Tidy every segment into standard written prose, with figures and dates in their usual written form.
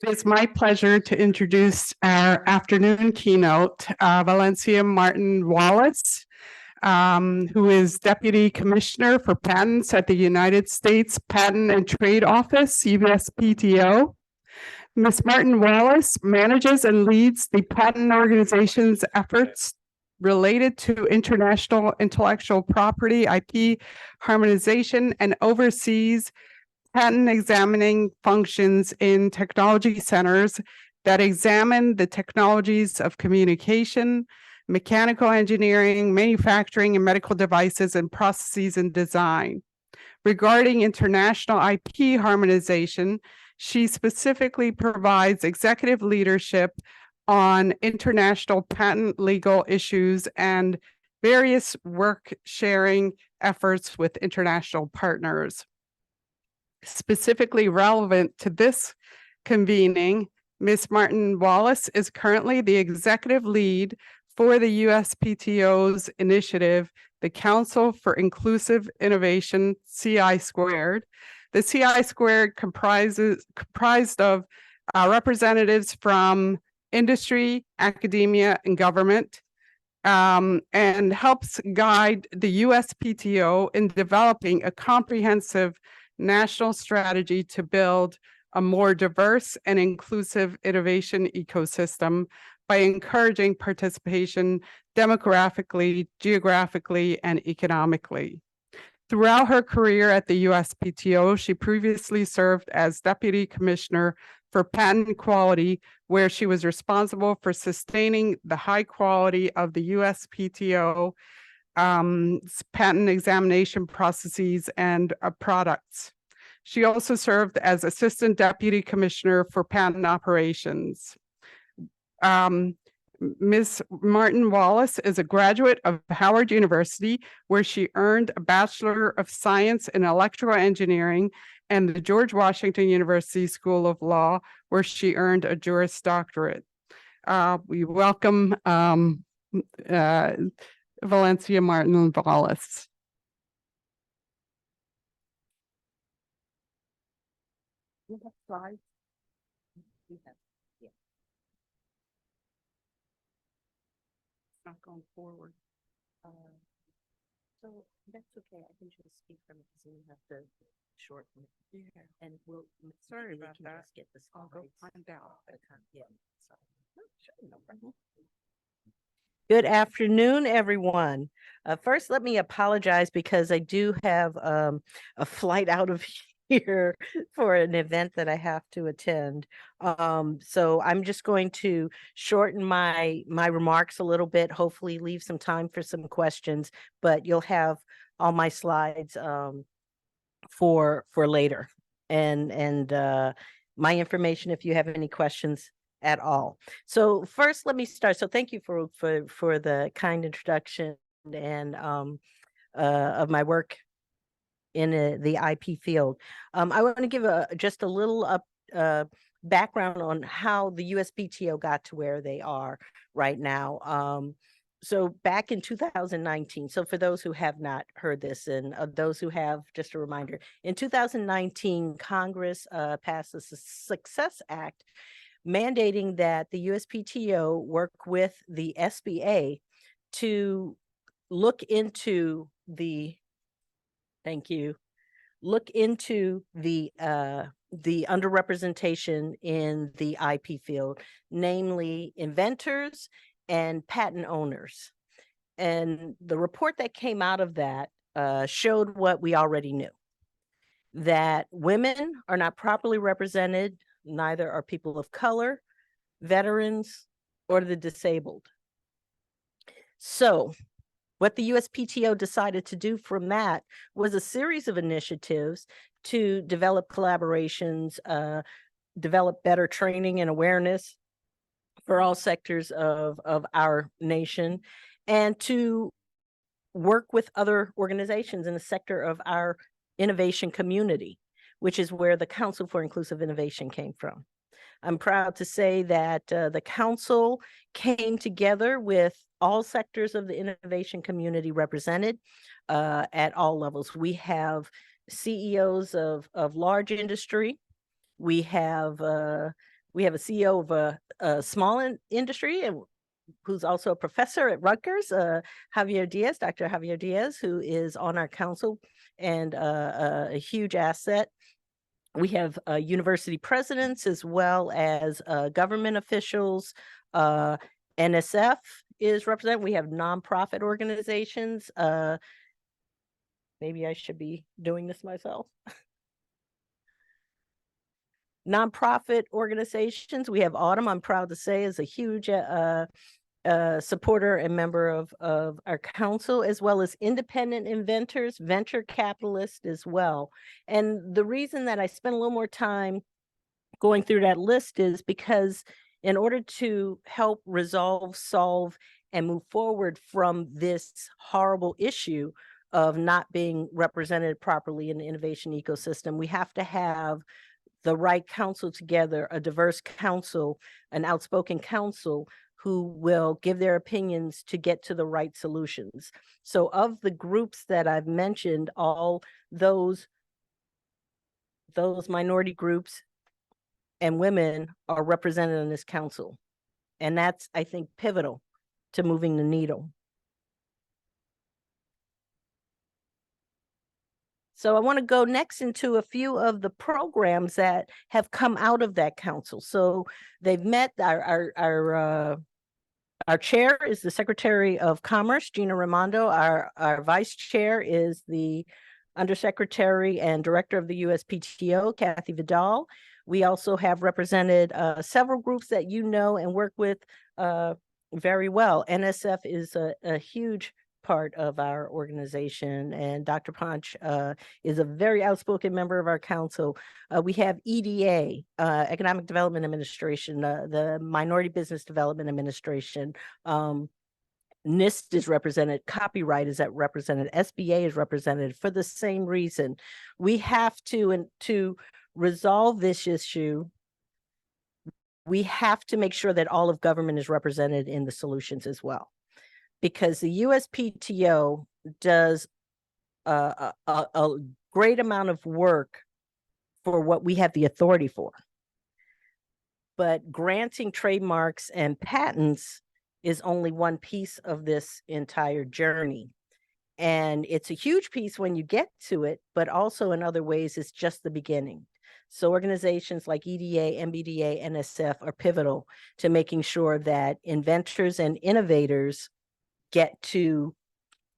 It's my pleasure to introduce our afternoon keynote, Valencia Martin Wallace, who is Deputy Commissioner for Patents at the United States Patent and Trade Office, USPTO. Ms. Martin Wallace manages and leads the patent organization's efforts related to international intellectual property, IP harmonization, and oversees patent examining functions in technology centers that examine the technologies of communication, mechanical engineering, manufacturing, and medical devices and processes and design. Regarding international IP harmonization, she specifically provides executive leadership on international patent legal issues and various work sharing efforts with international partners. Specifically relevant to this convening, Ms. Martin Wallace is currently the executive lead for the USPTO's initiative, the Council for Inclusive Innovation, CI Squared. The CI Squared comprised of representatives from industry, academia, and government, and helps guide the USPTO in developing a comprehensive national strategy to build a more diverse and inclusive innovation ecosystem by encouraging participation demographically, geographically, and economically. Throughout her career at the USPTO, she previously served as Deputy Commissioner for Patent Quality, where she was responsible for sustaining the high quality of the USPTO patent examination processes and products. She also served as Assistant Deputy Commissioner for Patent Operations. Ms. Martin Wallace is a graduate of Howard University, where she earned a Bachelor of Science in Electrical Engineering, and the George Washington University School of Law, where she earned a Juris Doctorate. We welcome Valencia Martin Wallace. You have slides? You have, yeah. It's not going forward. So that's okay. I can just speak from it because we have to shorten it. Yeah. And we'll Sorry about can that. Just get the I'll go slides. find out. Yeah. Sorry. Oh, sure, no problem. Good afternoon, everyone. First, let me apologize because I do have a flight out of here for an event that I have to attend. So I'm just going to shorten my remarks a little bit, hopefully leave some time for some questions, but you'll have all my slides for later and my information if you have any questions at all. So first, let me start. So thank you for the kind introduction and of my work in the IP field. I want to give just a little background on how the USPTO got to where they are right now. So back in 2019, so for those who have not heard this and those who have, just a reminder, in 2019, Congress passed the Success Act, mandating that the USPTO work with the SBA to look into the, look into the underrepresentation in the IP field, namely inventors and patent owners. And the report that came out of that showed what we already knew, that women are not properly represented, neither are people of color, veterans, or the disabled. So what the USPTO decided to do from that was a series of initiatives to develop collaborations, develop better training and awareness for all sectors of our nation, and to work with other organizations in the sector of our innovation community, which is where the Council for Inclusive Innovation came from. I'm proud to say that the council came together with all sectors of the innovation community represented at all levels. We have CEOs of large industry. We have a CEO of a small industry, and who's also a professor at Rutgers, Javier Diaz, Dr. Javier Diaz, who is on our council and a huge asset. We have university presidents as well as government officials. NSF is represented. We have nonprofit organizations. Maybe I should be doing this myself. Nonprofit organizations. We have Autumn, I'm proud to say, is a huge supporter and member of our council, as well as independent inventors, venture capitalists as well. And the reason that I spent a little more time going through that list is because in order to help resolve, solve, and move forward from this horrible issue of not being represented properly in the innovation ecosystem, we have to have the right council together, a diverse council, an outspoken council who will give their opinions to get to the right solutions. So of the groups that I've mentioned, all those minority groups and women are represented in this council. And that's, I think, pivotal to moving the needle. So I want to go next into a few of the programs that have come out of that council. So they've met. Our chair is the Secretary of Commerce, Gina Raimondo. Our vice chair is the Undersecretary and Director of the USPTO, Kathy Vidal. We also have represented several groups that you know and work with very well. NSF is a huge part of our organization, and Dr. Ponch is a very outspoken member of our council. We have EDA, Economic Development Administration, the Minority Business Development Administration. NIST is represented, copyright is represented, SBA is represented for the same reason. We have to resolve this issue. We have to make sure that all of government is represented in the solutions as well, because the USPTO does a great amount of work for what we have the authority for. But granting trademarks and patents is only one piece of this entire journey. And it's a huge piece when you get to it, but also in other ways, it's just the beginning. So organizations like EDA, MBDA, NSF are pivotal to making sure that inventors and innovators get to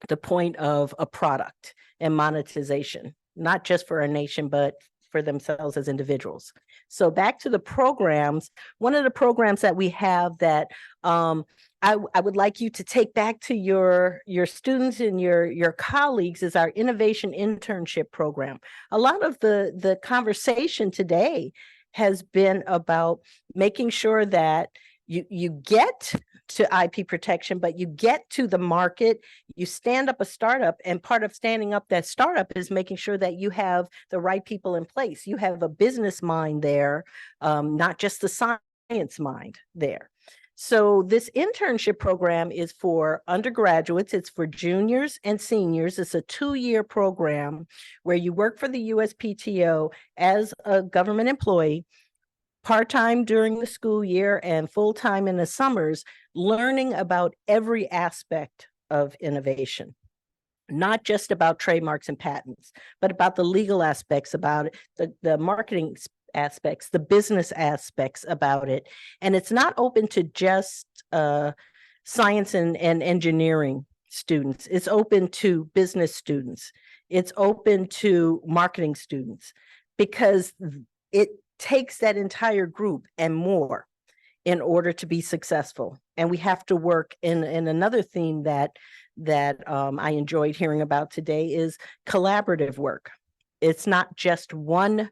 the point of a product and monetization, not just for our nation, but for themselves as individuals. So back to the programs, one of the programs that we have that I would like you to take back to your students and your colleagues is our innovation internship program. A lot of the conversation today has been about making sure that you get to IP protection, but you get to the market, you stand up a startup, and part of standing up that startup is making sure that you have the right people in place. You have a business mind there, not just the science mind there. So this internship program is for undergraduates. It's for juniors and seniors. It's a 2-year program where you work for the USPTO as a government employee, part-time during the school year and full-time in the summers, learning about every aspect of innovation, not just about trademarks and patents, but about the legal aspects about it, the marketing aspects, the business aspects about it. And it's not open to just science and engineering students. It's open to business students. It's open to marketing students, because it takes that entire group and more in order to be successful. And we have to work in another theme that I enjoyed hearing about today is collaborative work. It's not just one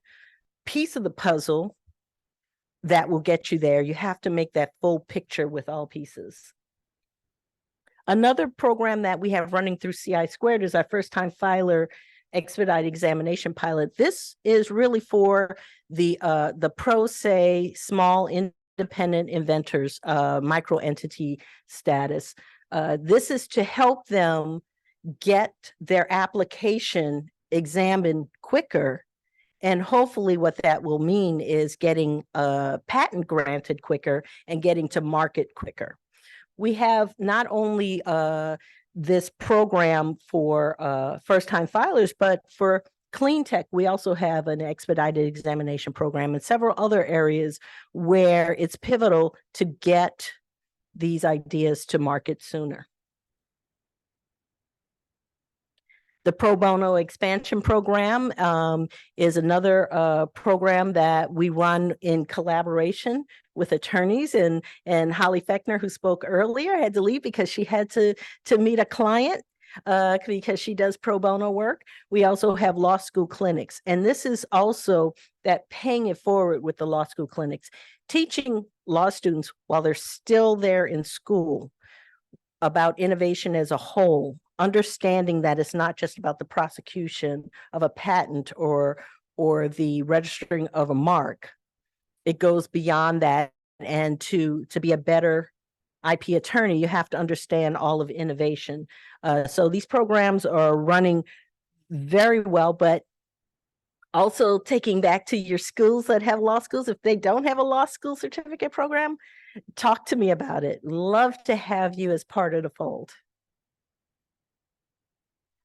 piece of the puzzle that will get you there. You have to make that full picture with all pieces. Another program that we have running through CI Squared is our first time filer expedited examination pilot. This is really for the pro se small independent inventors, micro entity status. This is to help them get their application examined quicker. And hopefully what that will mean is getting a patent granted quicker and getting to market quicker. We have not only this program for first-time filers, but for clean tech, we also have an expedited examination program and several other areas where it's pivotal to get these ideas to market sooner. The Pro Bono Expansion Program is another program that we run in collaboration with attorneys, and Holly Fechner, who spoke earlier, had to leave because she had to meet a client because she does pro bono work. We also have law school clinics, and this is also that paying it forward with the law school clinics, teaching law students while they're still there in school about innovation as a whole, understanding that it's not just about the prosecution of a patent or the registering of a mark. It goes beyond that, and to be a better IP attorney, you have to understand all of innovation. So these programs are running very well, but also taking back to your schools that have law schools, if they don't have a law school certificate program, talk to me about it. Love to have you as part of the fold.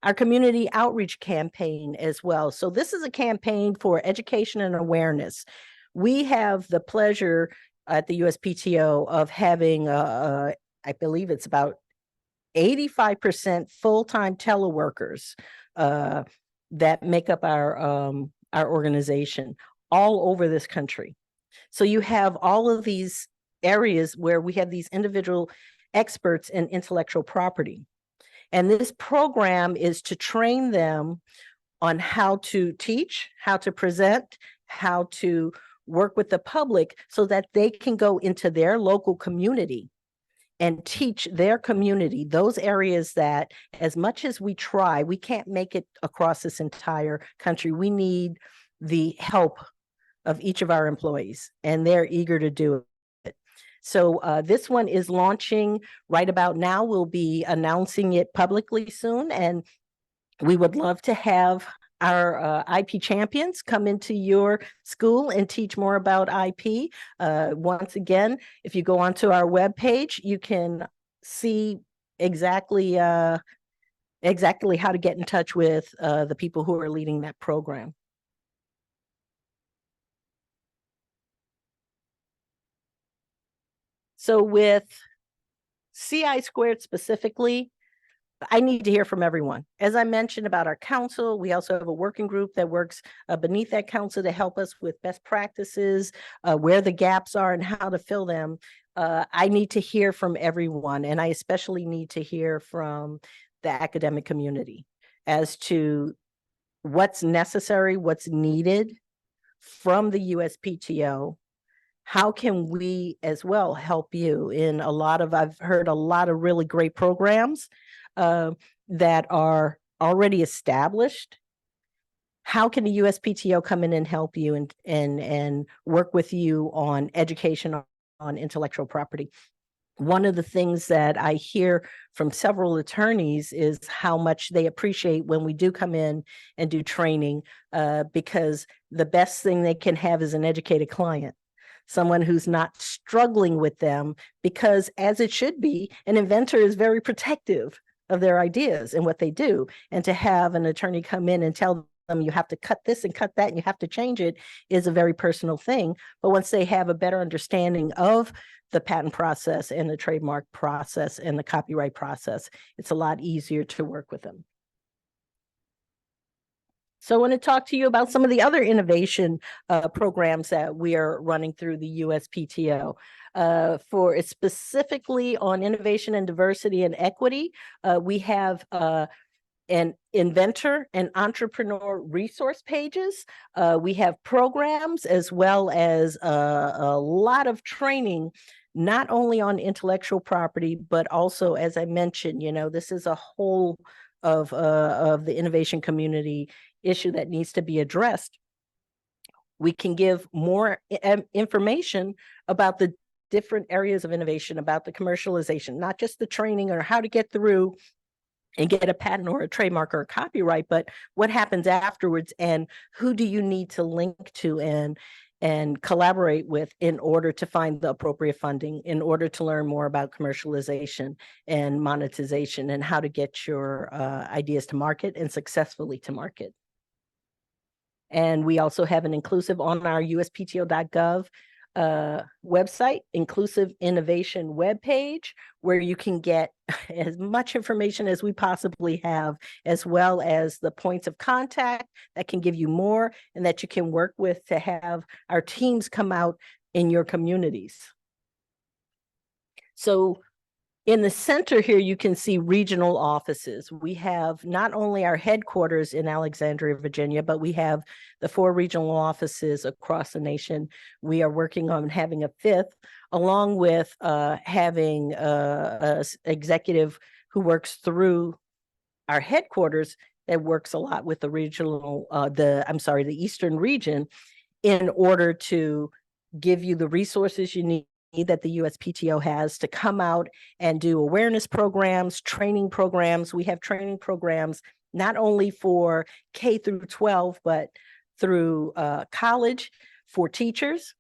Our community outreach campaign as well. So this is a campaign for education and awareness. We have the pleasure at the USPTO of having, I believe it's about 85% full-time teleworkers that make up our organization all over this country. So you have all of these areas where we have these individual experts in intellectual property. And this program is to train them on how to teach, how to present, how to work with the public so that they can go into their local community and teach their community those areas that, as much as we try, we can't make it across this entire country. We need the help of each of our employees, and they're eager to do it. So this one is launching right about now. We'll be announcing it publicly soon, and we would love to have our IP champions come into your school and teach more about IP. Once again, if you go onto our webpage, you can see exactly how to get in touch with the people who are leading that program. So with CI Squared specifically, I need to hear from everyone. As I mentioned about our council, we also have a working group that works beneath that council to help us with best practices, where the gaps are and how to fill them. I need to hear from everyone, and I especially need to hear from the academic community as to what's necessary, what's needed from the USPTO. How can we as well help you in I've heard a lot of really great programs that are already established. How can the USPTO come in and help you and work with you on education on intellectual property? One of the things that I hear from several attorneys is how much they appreciate when we do come in and do training, because the best thing they can have is an educated client. Someone who's not struggling with them, because as it should be, an inventor is very protective of their ideas and what they do. And to have an attorney come in and tell them you have to cut this and cut that and you have to change it is a very personal thing. But once they have a better understanding of the patent process and the trademark process and the copyright process, it's a lot easier to work with them. So I want to talk to you about some of the other innovation programs that we are running through the USPTO. For specifically on innovation and diversity and equity, we have an inventor and entrepreneur resource pages. We have programs as well as a lot of training, not only on intellectual property, but also, as I mentioned, this is a whole of the innovation community issue that needs to be addressed. We can give more information about the different areas of innovation, about the commercialization, not just the training or how to get through and get a patent or a trademark or a copyright, but what happens afterwards, and who do you need to link to and collaborate with in order to find the appropriate funding, in order to learn more about commercialization and monetization, and how to get your ideas to market and successfully to market. And we also have an inclusive on our USPTO.gov website, inclusive innovation webpage, where you can get as much information as we possibly have, as well as the points of contact that can give you more and that you can work with to have our teams come out in your communities. So in the center here, you can see regional offices. We have not only our headquarters in Alexandria, Virginia, but we have the 4 regional offices across the nation. We are working on having a 5th, along with having an executive who works through our headquarters that works a lot with the regional, the Eastern region, in order to give you the resources you need that the USPTO has to come out and do awareness programs, training programs. We have training programs not only for K through 12, but through college for teachers.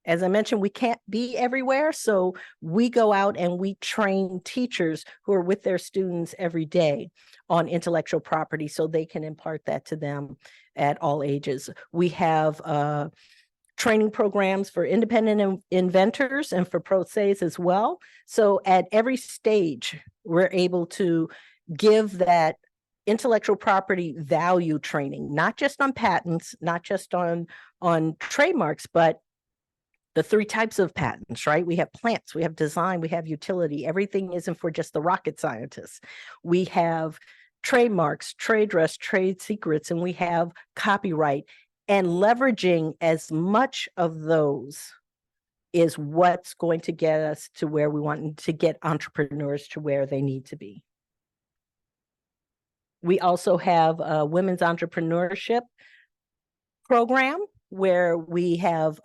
As I mentioned, we can't be everywhere, so we go out and we train teachers who are with their students every day on intellectual property so they can impart that to them at all ages. We have training programs for independent inventors and for pro ses as well. So at every stage, we're able to give that intellectual property value training, not just on patents, not just on trademarks, but the 3 types of patents, right? We have plants, we have design, we have utility. Everything isn't for just the rocket scientists. We have trademarks, trade dress, trade secrets, and we have copyright. And leveraging as much of those is what's going to get us to where we want to get entrepreneurs to where they need to be. We also have a women's entrepreneurship program where we have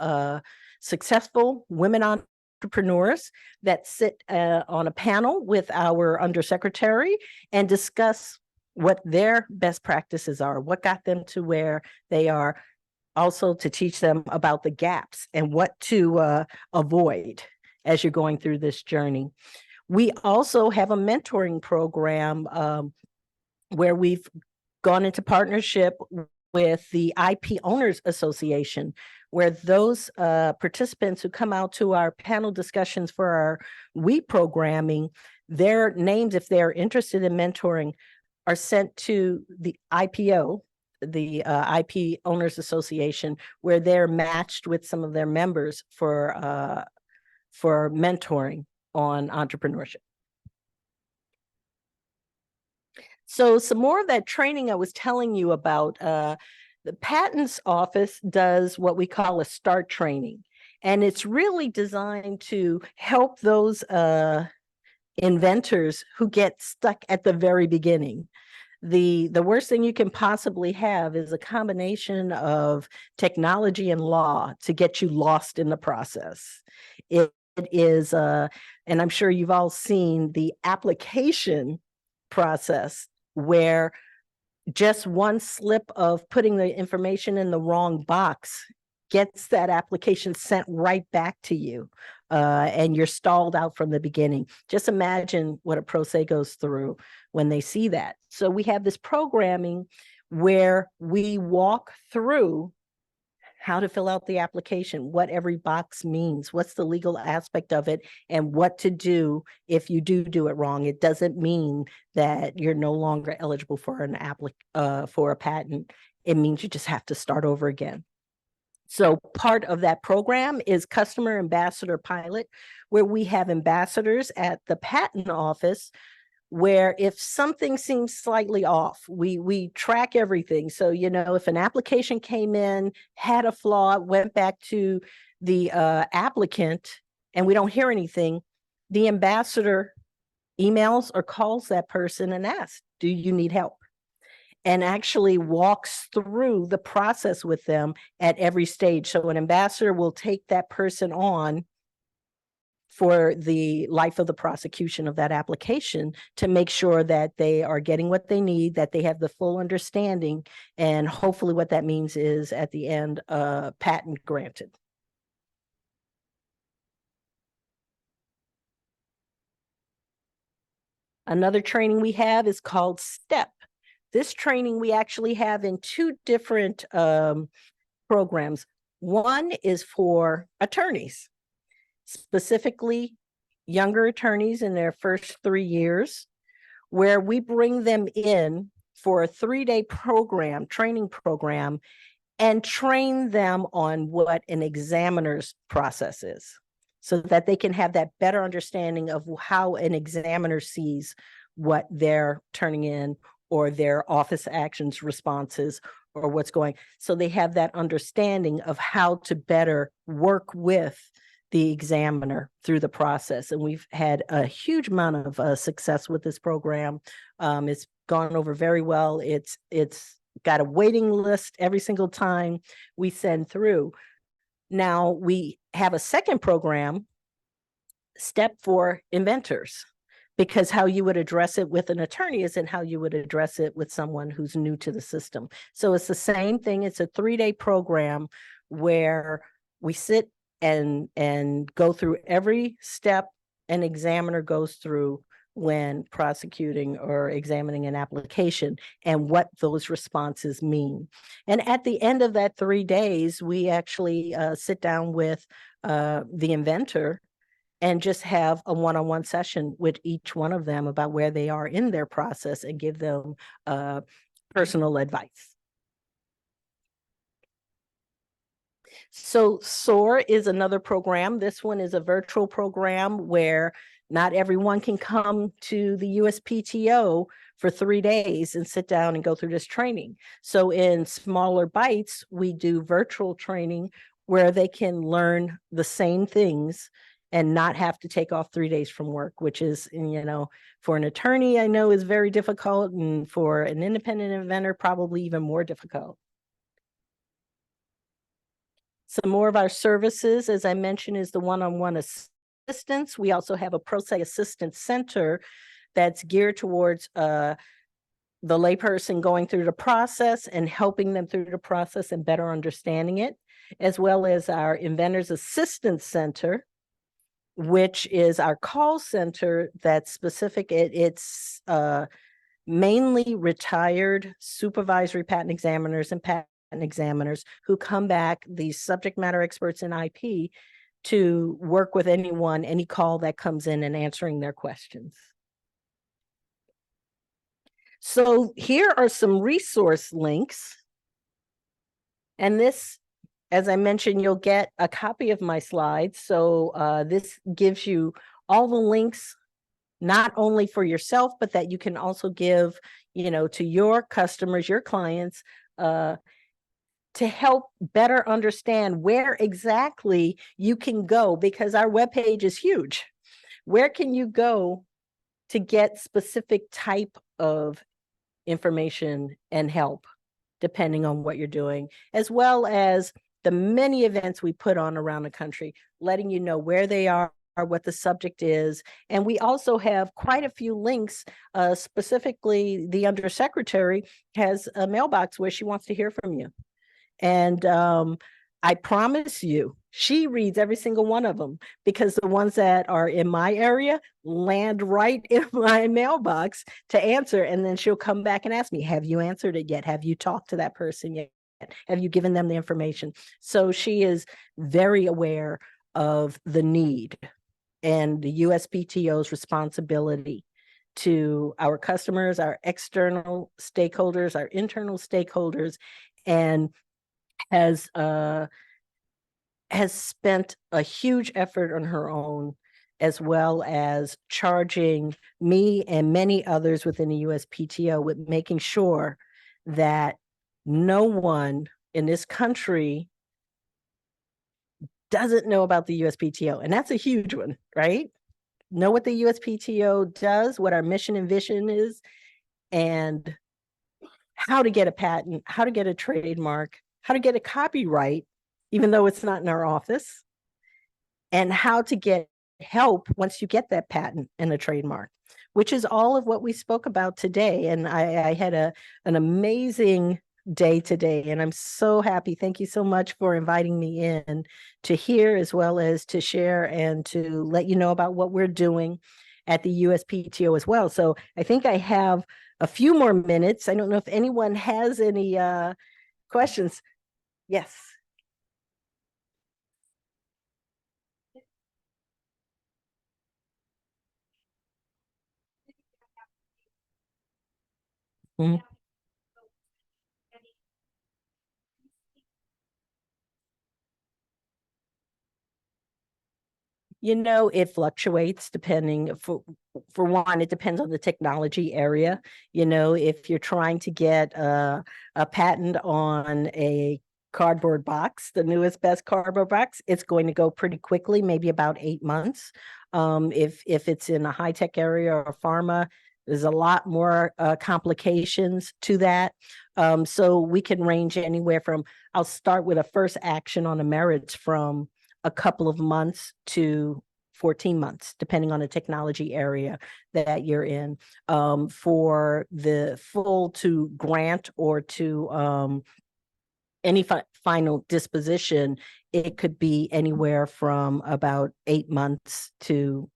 successful women entrepreneurs that sit on a panel with our undersecretary and discuss what their best practices are, what got them to where they are, also to teach them about the gaps and what to avoid as you're going through this journey. We also have a mentoring program where we've gone into partnership with the IP Owners Association, where those participants who come out to our panel discussions for our WE programming, their names, if they're interested in mentoring, are sent to the IPO, the IP Owners Association, where they're matched with some of their members for mentoring on entrepreneurship. So some more of that training I was telling you about, the Patents Office does what we call a START training, and it's really designed to help those inventors who get stuck at the very beginning. The worst thing you can possibly have is a combination of technology and law to get you lost in the process. It is, and I'm sure you've all seen the application process where just one slip of putting the information in the wrong box gets that application sent right back to you, and you're stalled out from the beginning. Just imagine what a pro se goes through when they see that. So we have this programming where we walk through how to fill out the application, what every box means, what's the legal aspect of it, and what to do if you do it wrong. It doesn't mean that you're no longer eligible for for a patent. It means you just have to start over again. So part of that program is Customer Ambassador Pilot, where we have ambassadors at the patent office where if something seems slightly off, we track everything. So, you know, if an application came in, had a flaw, went back to the applicant, and we don't hear anything, the ambassador emails or calls that person and asks, do you need help? And actually walks through the process with them at every stage. So an ambassador will take that person on for the life of the prosecution of that application to make sure that they are getting what they need, that they have the full understanding, and hopefully what that means is at the end, a patent granted. Another training we have is called STEP. This training we actually have in two different programs. One is for attorneys, specifically younger attorneys in their first 3 years, where we bring them in for a 3-day program, training program, and train them on what an examiner's process is, so that they can have that better understanding of how an examiner sees what they're turning in, or their office actions responses, or what's going. So they have that understanding of how to better work with the examiner through the process. And we've had a huge amount of success with this program. It's gone over very well. It's got a waiting list every single time we send through. Now we have a second program, STEP, for inventors, because how you would address it with an attorney isn't how you would address it with someone who's new to the system. So it's the same thing. It's a 3-day program where we sit and go through every step an examiner goes through when prosecuting or examining an application, and what those responses mean. And at the end of that 3 days, we actually sit down with the inventor and just have a one-on-one session with each one of them about where they are in their process and give them personal advice. So SOAR is another program. This one is a virtual program where not everyone can come to the USPTO for 3 days and sit down and go through this training. So in smaller bites, we do virtual training where they can learn the same things and not have to take off 3 days from work, which is, for an attorney, I know is very difficult, and for an independent inventor, probably even more difficult. Some more of our services, as I mentioned, is the one-on-one assistance. We also have a Pro Se Assistance Center that's geared towards the layperson going through the process and helping them through the process and better understanding it, as well as our Inventors Assistance Center, which is our call center that's specific. It's mainly retired supervisory patent examiners and patent examiners who come back, these subject matter experts in IP, to work with anyone, any call that comes in and answering their questions. So here are some resource links. And this, as I mentioned, you'll get a copy of my slides. So this gives you all the links, not only for yourself, but that you can also give, to your customers, your clients, to help better understand where exactly you can go, because our webpage is huge. Where can you go to get specific type of information and help, depending on what you're doing, as well as the many events we put on around the country, letting you know where they are, what the subject is. And we also have quite a few links. Specifically, the Undersecretary has a mailbox where she wants to hear from you. And I promise you, she reads every single one of them, because the ones that are in my area land right in my mailbox to answer. And then she'll come back and ask me, have you answered it yet? Have you talked to that person yet? Have you given them the information? So she is very aware of the need and the USPTO's responsibility to our customers, our external stakeholders, our internal stakeholders, and has spent a huge effort on her own, as well as charging me and many others within the USPTO with making sure that no one in this country doesn't know about the USPTO. And that's a huge one, right? Know what the USPTO does, what our mission and vision is, and how to get a patent, how to get a trademark, how to get a copyright, even though it's not in our office, and how to get help once you get that patent and a trademark, which is all of what we spoke about today. And I had an amazing day today, and I'm so happy. Thank you so much for inviting me in to hear, as well as to share and to let you know about what we're doing at the USPTO as well. So I think I have a few more minutes. I don't know if anyone has any questions. Yes. Mhm. You know, it fluctuates depending for one, it depends on the technology area. You know, if you're trying to get a patent on a cardboard box, the newest best cardboard box, it's going to go pretty quickly, maybe about 8 months. If it's in a high tech area or pharma, there's a lot more complications to that. So we can range anywhere from, I'll start with a first action on the merits from a couple of months to 14 months, depending on the technology area that you're in. For the full to grant or to any final disposition, it could be anywhere from about 8 months to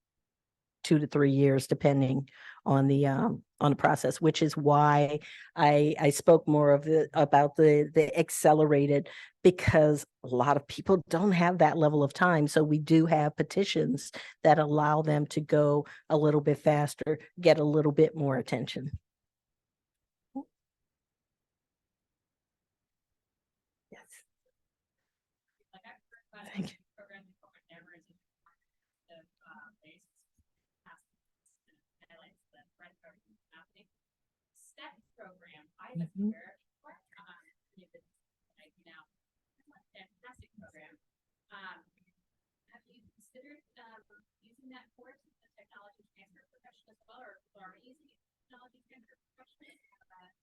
2 to 3 years, depending on the process, which is why I spoke more about the accelerated, because a lot of people don't have that level of time. So we do have petitions that allow them to go a little bit faster, get a little bit more attention. Yes. Thank you. Program. I was there. Fantastic program. Have you considered using that course as a technology transfer profession as well, or using technology transfer profession?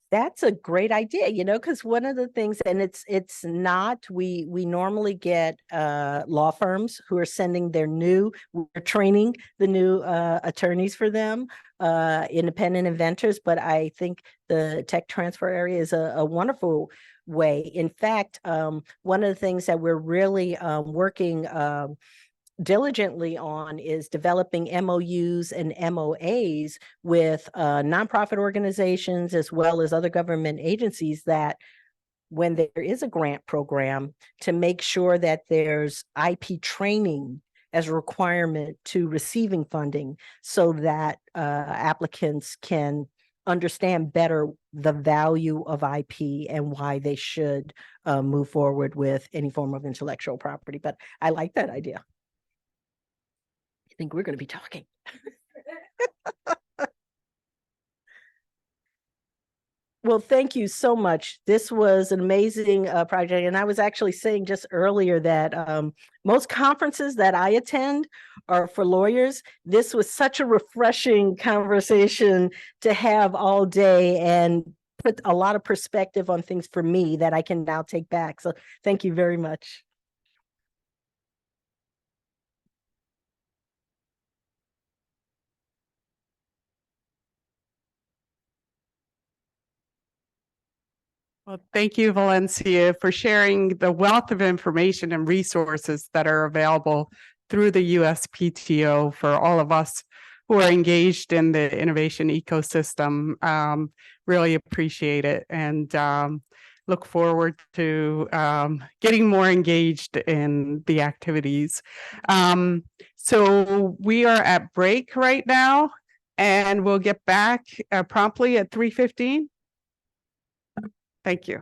That's a great idea, you know, because one of the things, and it's not, we normally get law firms who are sending we're training the new attorneys for them, independent inventors, but I think the tech transfer area is a wonderful way. In fact, one of the things that we're really working diligently on is developing MOUs and MOAs with nonprofit organizations as well as other government agencies, that when there is a grant program, to make sure that there's IP training as a requirement to receiving funding, so that applicants can understand better the value of IP and why they should move forward with any form of intellectual property. But I like that idea. I think we're going to be talking. Well, thank you so much. This was an amazing project. And I was actually saying just earlier that most conferences that I attend are for lawyers. This was such a refreshing conversation to have all day, and put a lot of perspective on things for me that I can now take back. So thank you very much. Well, thank you, Valencia, for sharing the wealth of information and resources that are available through the USPTO for all of us who are engaged in the innovation ecosystem. Really appreciate it, and look forward to getting more engaged in the activities. So we are at break right now, and we'll get back promptly at 3:15. Thank you.